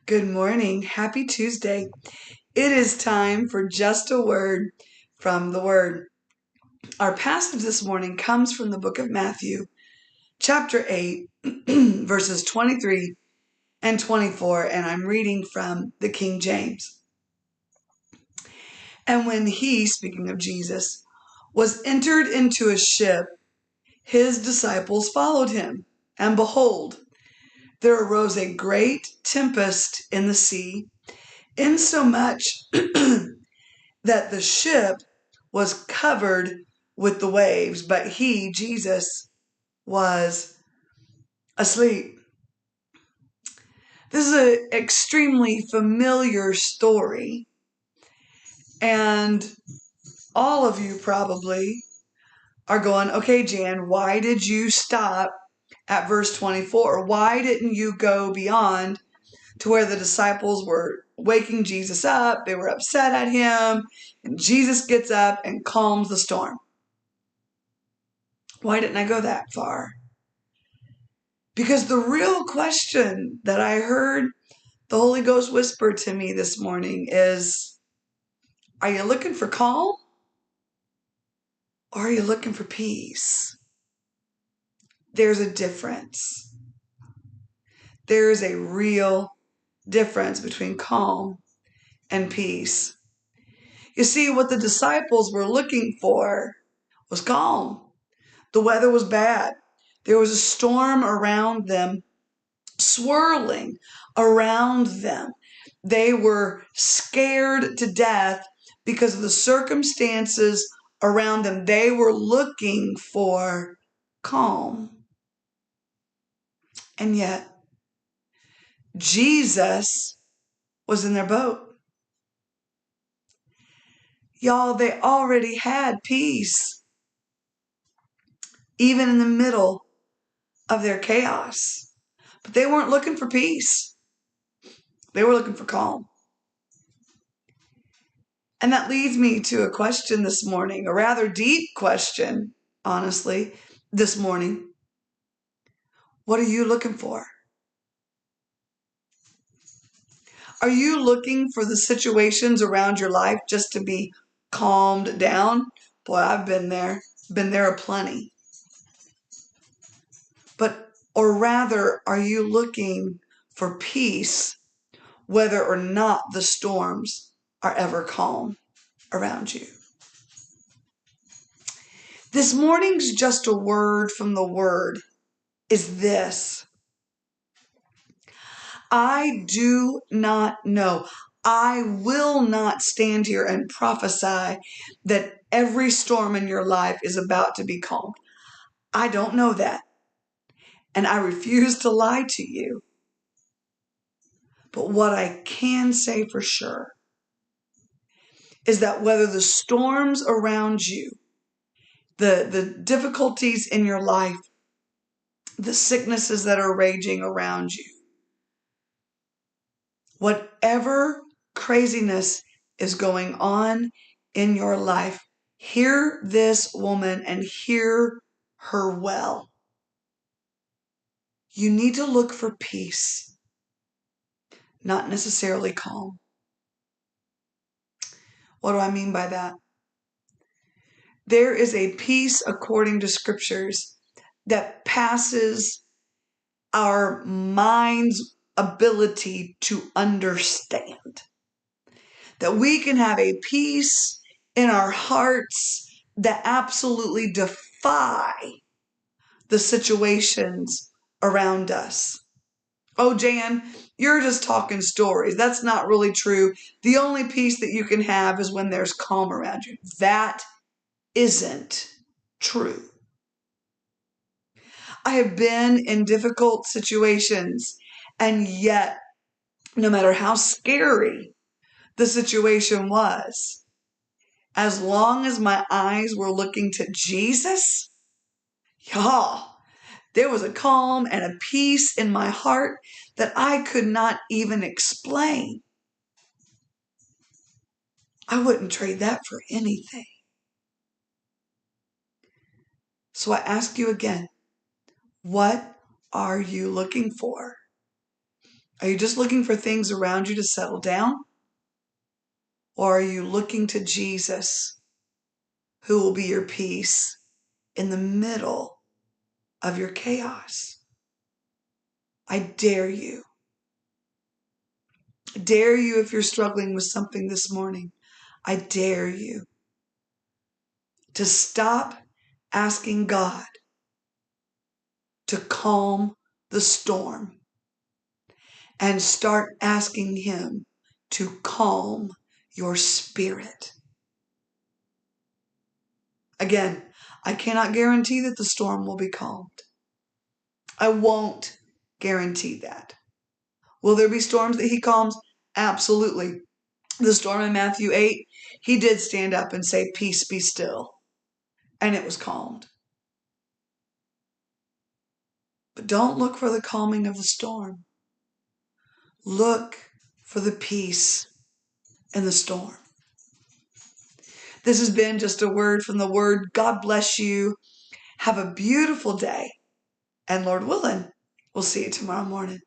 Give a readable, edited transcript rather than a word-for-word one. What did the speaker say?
Good morning. Happy Tuesday. It is time for just a word from the Word. Our passage this morning comes from the book of Matthew, chapter 8, verses 23 and 24, and I'm reading from the King James. And when he, speaking of Jesus, was entered into a ship, his disciples followed him. And behold, there arose a great tempest in the sea, insomuch that the ship was covered with the waves, but he, Jesus, was asleep. This is an extremely familiar story, and all of you probably are going, okay, Jan, why did you stop at verse 24? Why didn't you go beyond to where the disciples were waking Jesus up? They were upset at him, and Jesus gets up and calms the storm. Why didn't I go that far? Because the real question that I heard the Holy Ghost whisper to me this morning is, are you looking for calm or are you looking for peace? There's a difference. There is a real difference between calm and peace. You see, what the disciples were looking for was calm. The weather was bad. There was a storm around them, swirling around them. They were scared to death because of the circumstances around them. They were looking for calm. And yet, Jesus was in their boat. Y'all, they already had peace, even in the middle of their chaos. But they weren't looking for peace. They were looking for calm. And that leads me to a question this morning, a rather deep question, honestly, this morning. What are you looking for? Are you looking for the situations around your life just to be calmed down? Boy, I've been there aplenty. Or rather, are you looking for peace, whether or not the storms are ever calm around you? This morning's just a word from the Word is this. I do not know. I will not stand here and prophesy that every storm in your life is about to be calmed. I don't know that. And I refuse to lie to you. But what I can say for sure is that whether the storms around you, the difficulties in your life, the sicknesses that are raging around you, whatever craziness is going on in your life, hear this woman and hear her well. You need to look for peace, not necessarily calm. What do I mean by that? There is a peace according to scriptures that passes our mind's ability to understand. That we can have a peace in our hearts that absolutely defy the situations around us. Oh, Jan, you're just talking stories. That's not really true. The only peace that you can have is when there's calm around you. That isn't true. I have been in difficult situations, and yet, no matter how scary the situation was, as long as my eyes were looking to Jesus, y'all, there was a calm and a peace in my heart that I could not even explain. I wouldn't trade that for anything. So I ask you again, what are you looking for? Are you just looking for things around you to settle down? Or are you looking to Jesus, who will be your peace in the middle of your chaos? I dare you. I dare you if you're struggling with something this morning. I dare you to stop asking God to calm the storm and start asking Him to calm your spirit. Again, I cannot guarantee that the storm will be calmed. I won't guarantee that. Will there be storms that He calms? Absolutely. The storm in Matthew 8, He did stand up and say, "Peace, be still." And it was calmed. But don't look for the calming of the storm. Look for the peace in the storm. This has been just a word from the Word. God bless you. Have a beautiful day. And Lord willing, we'll see you tomorrow morning.